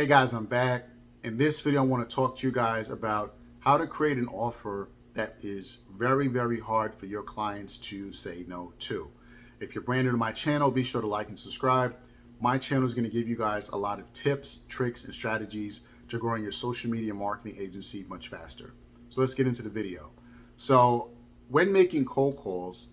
Hey guys, I'm back. In this video, I want to talk to you guys about how to create an offer that is very, very hard for your clients to say no to. If you're brand new to my channel, be sure to like and subscribe. My channel is going to give you guys a lot of tips, tricks, and strategies to growing your social media marketing agency much faster. So let's get into the video. So when making cold calls,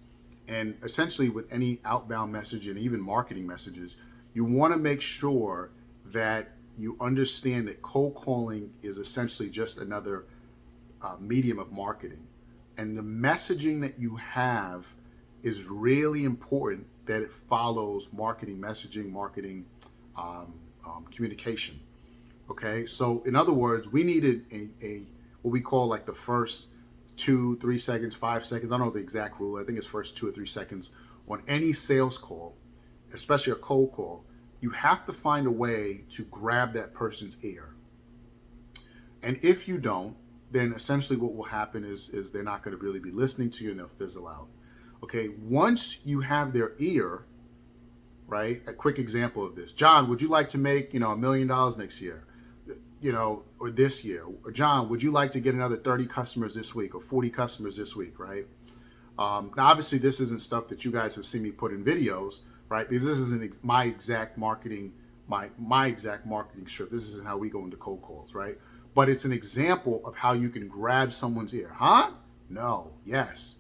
and essentially with any outbound message and even marketing messages, you want to make sure that you understand that cold calling is essentially just another medium of marketing. And the messaging that you have is really important that it follows marketing messaging, marketing communication. Okay, so in other words, we needed a what we call like the first 2-3 seconds, 5 seconds. I don't know the exact rule. I think it's first 2 or 3 seconds on any sales call, especially a cold call. You have to find a way to grab that person's ear. And if you don't, then essentially what will happen is they're not going to really be listening to you and they'll fizzle out. Okay, once you have their ear, right? A quick example of this. John, would you like to make, $1 million next year? Or this year? Or John, would you like to get another 30 customers this week or 40 customers this week, right? Now, obviously, this isn't stuff that you guys have seen me put in videos, right? Because this isn't my exact marketing, my exact marketing script. This isn't how we go into cold calls, right? But it's an example of how you can grab someone's ear. Huh? No. Yes.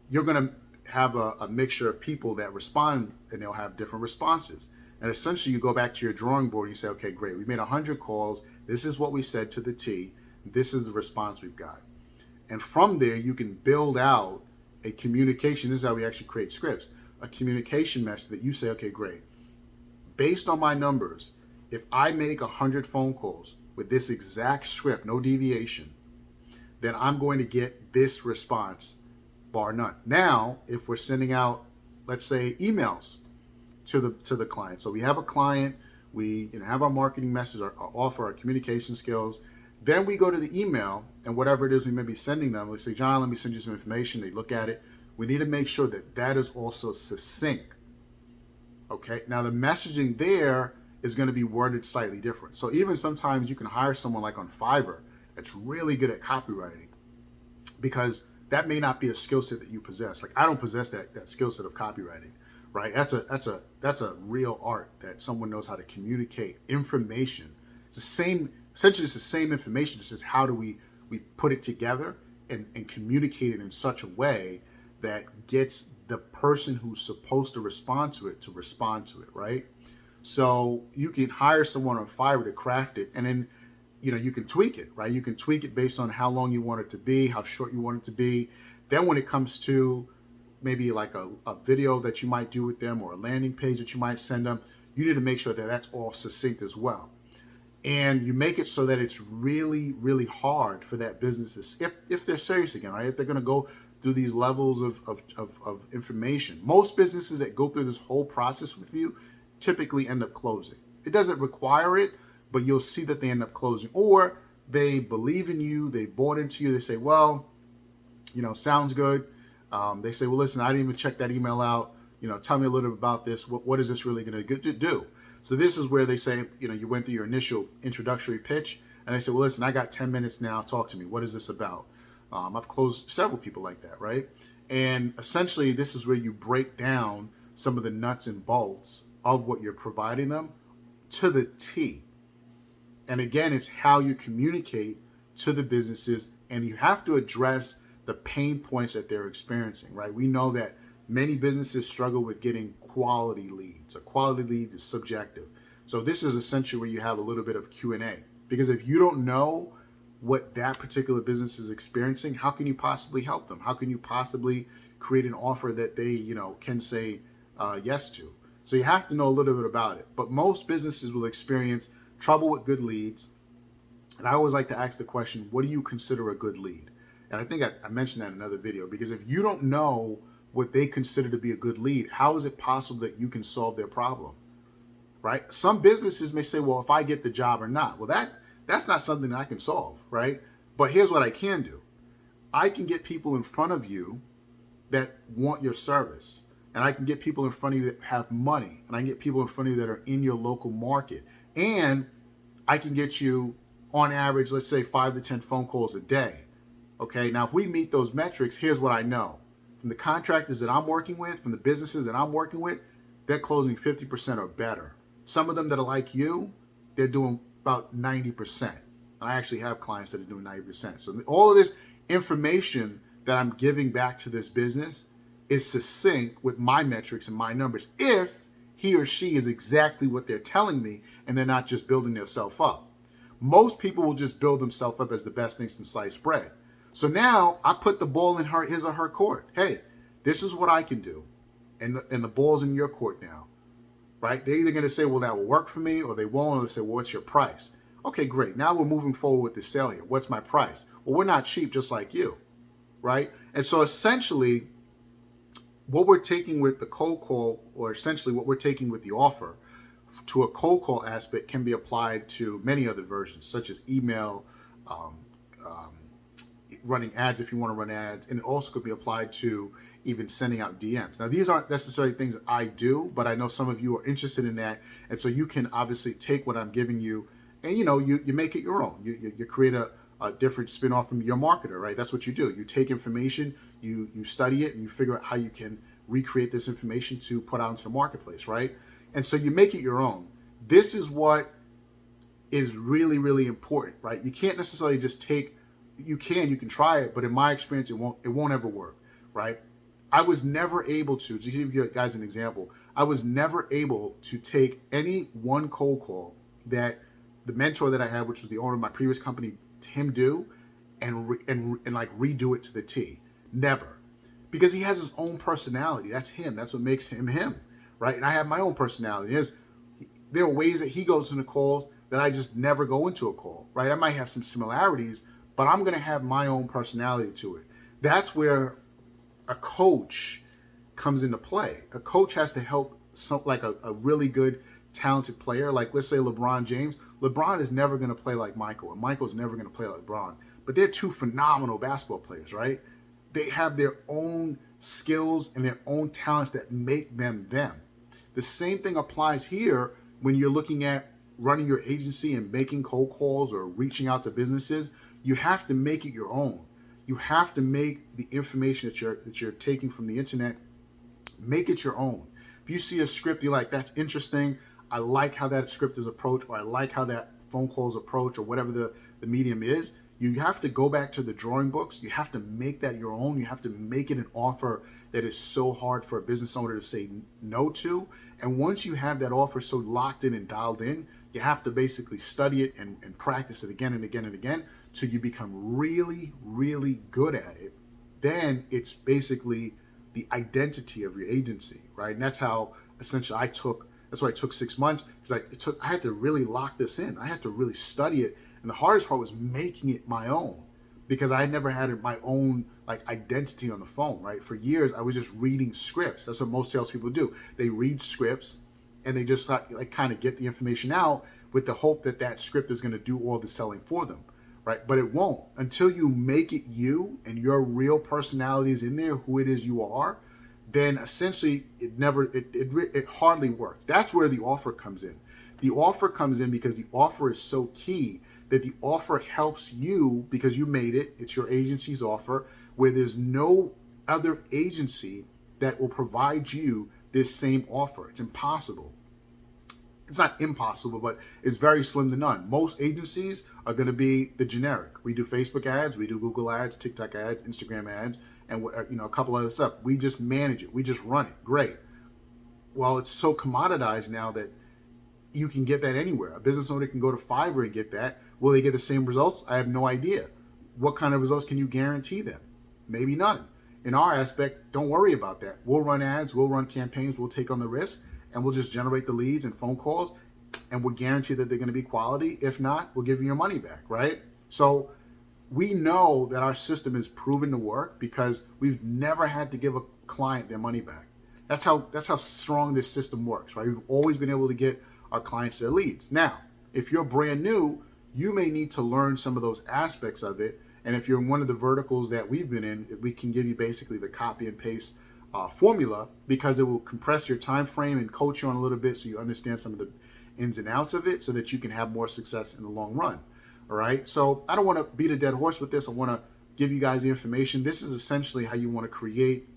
You're going to have a mixture of people that respond, and they'll have different responses. And essentially, you go back to your drawing board and you say, okay, great. We made 100 calls. This is what we said to the T. This is the response we've got. And from there, you can build out a communication. This is how we actually create scripts. A communication message that you say, okay, great. Based on my numbers, if I make 100 phone calls with this exact script, no deviation, then I'm going to get this response, bar none. Now, if we're sending out, let's say, emails to the client. So we have a client, we have our marketing message, our offer, our communication skills. Then we go to the email and whatever it is we may be sending them, we say, John, let me send you some information. They look at it. We need to make sure that that is also succinct. Okay. Now the messaging there is going to be worded slightly different. So even sometimes you can hire someone like on Fiverr that's really good at copywriting, because that may not be a skill set that you possess. Like I don't possess that skill set of copywriting, right? That's a real art that someone knows how to communicate information. It's the same. Essentially, it's the same information. It's just how do we put it together and communicate it in such a way that gets the person who's supposed to respond to it, right? So you can hire someone on Fiverr to craft it, and then you can tweak it, right? You can tweak it based on how long you want it to be, how short you want it to be. Then when it comes to maybe like a video that you might do with them or a landing page that you might send them, you need to make sure that that's all succinct as well. And you make it so that it's really, really hard for that business, if they're serious again, right? If they're going to go through these levels of information. Most businesses that go through this whole process with you typically end up closing. It doesn't require it, but you'll see that they end up closing. Or they believe in you, they bought into you, they say, well, sounds good. They say, well, listen, I didn't even check that email out. Tell me a little bit about this. What is this really going to do? So this is where they say, you went through your initial introductory pitch and they say, well, listen, I got 10 minutes now. Talk to me. What is this about? I've closed several people like that, right? And essentially, this is where you break down some of the nuts and bolts of what you're providing them to the T. And again, it's how you communicate to the businesses, and you have to address the pain points that they're experiencing, right? We know that many businesses struggle with getting quality leads. A quality lead is subjective. So this is essentially where you have a little bit of Q&A, because if you don't know what that particular business is experiencing, how can you possibly help them? How can you possibly create an offer that they, can say yes to? So you have to know a little bit about it. But most businesses will experience trouble with good leads. And I always like to ask the question, what do you consider a good lead? And I think I mentioned that in another video, because if you don't know what they consider to be a good lead, how is it possible that you can solve their problem, right? Some businesses may say, well, if I get the job or not, well, that's not something that I can solve, right? But here's what I can do. I can get people in front of you that want your service. And I can get people in front of you that have money. And I can get people in front of you that are in your local market. And I can get you on average, let's say 5 to 10 phone calls a day. Okay, now if we meet those metrics, here's what I know. From the contractors that I'm working with, from the businesses that I'm working with, they're closing 50% or better. Some of them that are like you, they're doing about 90%. And I actually have clients that are doing 90%. So all of this information that I'm giving back to this business is succinct with my metrics and my numbers, if he or she is exactly what they're telling me and they're not just building themselves up. Most people will just build themselves up as the best things in sliced bread. So now I put the ball in his or her court. Hey, this is what I can do. And the ball's in your court now, right? They're either going to say, well, that will work for me, or they won't, or they say, well, what's your price? Okay, great. Now we're moving forward with the sale here. What's my price? Well, we're not cheap just like you, right? And so essentially, what we're taking with the cold call, or essentially what we're taking with the offer to a cold call aspect, can be applied to many other versions, such as email, running ads if you want to run ads, and it also could be applied to even sending out DMs. Now, these aren't necessarily things that I do, but I know some of you are interested in that, and so you can obviously take what I'm giving you, and you make it your own. You create a different spin-off from your marketer, right? That's what you do. You take information, you study it, and you figure out how you can recreate this information to put out into the marketplace, right? And so you make it your own. This is what is really, really important, right? You can't necessarily just take, you can try it, but in my experience, it won't ever work, right? I was never able to give you guys an example, I was never able to take any one cold call that the mentor that I had, which was the owner of my previous company, him do, and like redo it to the T. Never. Because he has his own personality. That's him. That's what makes him him, right? And I have my own personality. There are ways that he goes into calls that I just never go into a call, right? I might have some similarities, but I'm going to have my own personality to it. That's where a coach comes into play. A coach has to help a really good, talented player. Like, let's say LeBron James. LeBron is never going to play like Michael, and Michael's never going to play like LeBron. But they're two phenomenal basketball players, right? They have their own skills and their own talents that make them them. The same thing applies here when you're looking at running your agency and making cold calls or reaching out to businesses. You have to make it your own. You have to make the information that you're taking from the internet, make it your own. If you see a script, you're like, that's interesting. I like how that script is approached, or I like how that phone call is approached, or whatever the medium is. You have to go back to the drawing books. You have to make that your own. You have to make it an offer that is so hard for a business owner to say no to. And once you have that offer so locked in and dialed in, you have to basically study it and practice it again and again and again till you become really, really good at it. Then it's basically the identity of your agency, right? And that's how essentially that's why it took 6 months, because I had to really lock this in. I had to really study it. And the hardest part was making it my own, because I had never had my own identity on the phone, right? For years, I was just reading scripts. That's what most salespeople do. They read scripts and they just kind of get the information out with the hope that that script is going to do all the selling for them, right? But it won't. Until you make it you and your real personality is in there, who it is you are, then essentially it hardly works. That's where the offer comes in. The offer comes in because the offer is so key that the offer helps you because you made it. It's your agency's offer, where there's no other agency that will provide you this same offer. It's impossible. It's not impossible, but it's very slim to none. Most agencies are going to be the generic. We do Facebook ads, we do Google ads, TikTok ads, Instagram ads, and a couple other stuff. We just manage it. We just run it. Great. Well, it's so commoditized now that you can get that anywhere. A business owner can go to Fiverr and get that. Will they get the same results? I have no idea. What kind of results can you guarantee them? Maybe none. In our aspect, don't worry about that. We'll run ads, we'll run campaigns, we'll take on the risk, and we'll just generate the leads and phone calls, and we'll guarantee that they're going to be quality. If not, we'll give you your money back, right? So we know that our system is proven to work because we've never had to give a client their money back. That's how strong this system works, right? We've always been able to get our clients their leads. Now, if you're brand new, you may need to learn some of those aspects of it. And if you're in one of the verticals that we've been in, we can give you basically the copy and paste formula, because it will compress your time frame and coach you on a little bit so you understand some of the ins and outs of it so that you can have more success in the long run. All right. So I don't want to beat a dead horse with this. I want to give you guys the information. This is essentially how you want to create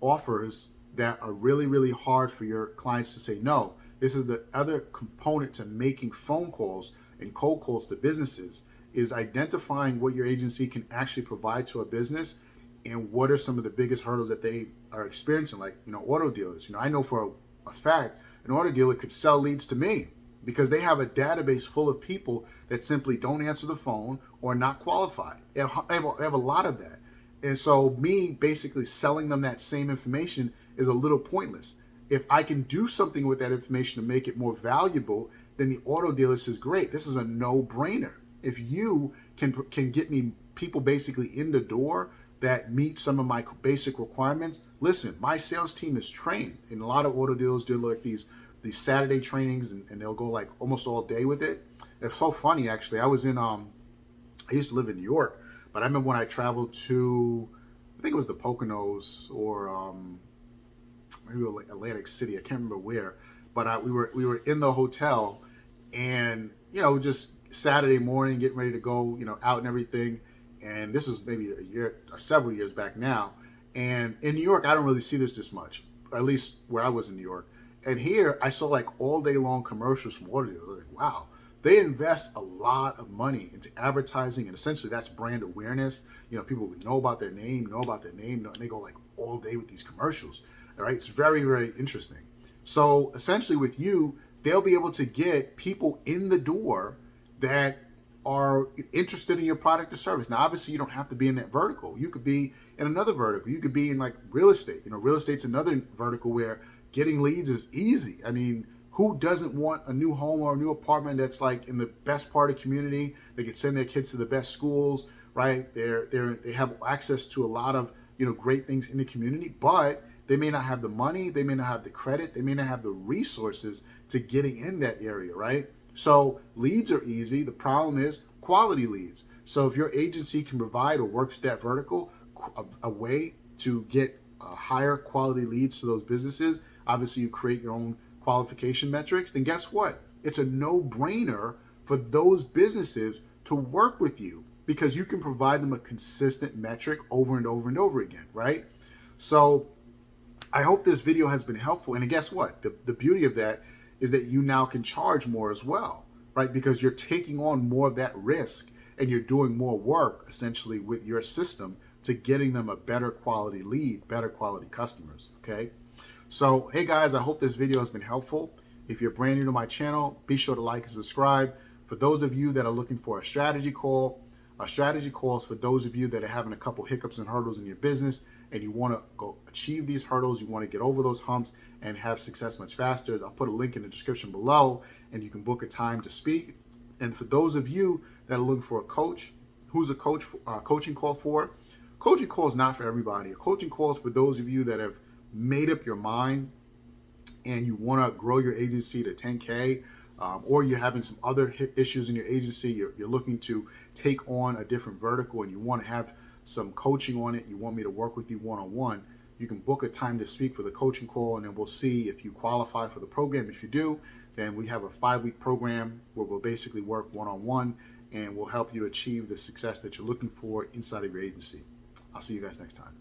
offers that are really, really hard for your clients to say no. This is the other component to making phone calls and cold calls to businesses, is identifying what your agency can actually provide to a business and what are some of the biggest hurdles that they are experiencing, like, auto dealers. I know for a fact an auto dealer could sell leads to me because they have a database full of people that simply don't answer the phone or are not qualified. They have a lot of that. And so me basically selling them that same information is a little pointless. If I can do something with that information to make it more valuable, then the auto dealer says, great, this is a no-brainer. If you can get me people basically in the door that meet some of my basic requirements, listen, my sales team is trained. And a lot of auto dealers do like these Saturday trainings, and they'll go like almost all day with it. It's so funny, actually. I used to live in New York, but I remember when I traveled to, I think it was the Poconos or maybe like Atlantic City. I can't remember where, but we were in the hotel, and just Saturday morning, getting ready to go, out and everything. And this was maybe several years back now. And in New York, I don't really see this much, or at least where I was in New York. And here, I saw like all day long commercials from auto dealers. Like, wow, they invest a lot of money into advertising, and essentially that's brand awareness. People would know about their name, and they go like all day with these commercials. All right, it's very, very interesting. So essentially with you, they'll be able to get people in the door that are interested in your product or service. Now, obviously, you don't have to be in that vertical. You could be in another vertical. You could be in like real estate. Real estate's another vertical where getting leads is easy. I mean, who doesn't want a new home or a new apartment that's like in the best part of the community? They can send their kids to the best schools, right? They have access to a lot of great things in the community, but they may not have the money, they may not have the credit, they may not have the resources to getting in that area, right? So leads are easy. The problem is quality leads. So if your agency can provide or works that vertical, a way to get higher quality leads to those businesses, obviously you create your own qualification metrics, then guess what? It's a no-brainer for those businesses to work with you because you can provide them a consistent metric over and over and over again, right? So I hope this video has been helpful. And guess what? The beauty of that is that you now can charge more as well, right? Because you're taking on more of that risk and you're doing more work essentially with your system to getting them a better quality lead, better quality customers, okay? So, hey guys, I hope this video has been helpful. If you're brand new to my channel, be sure to like and subscribe. For those of you that are looking for a strategy call is for those of you that are having a couple hiccups and hurdles in your business and you want to go achieve these hurdles, you want to get over those humps and have success much faster. I'll put a link in the description below and you can book a time to speak. And for those of you that are looking for a coach, who's a coach coaching call for? Coaching call is not for everybody. A coaching call is for those of you that have made up your mind and you want to grow your agency to 10K, or you're having some other issues in your agency, you're looking to take on a different vertical and you want to have some coaching on it, you want me to work with you one-on-one, you can book a time to speak for the coaching call, and then we'll see if you qualify for the program. If you do, then we have a 5-week program where we'll basically work one-on-one and we'll help you achieve the success that you're looking for inside of your agency. I'll see you guys next time.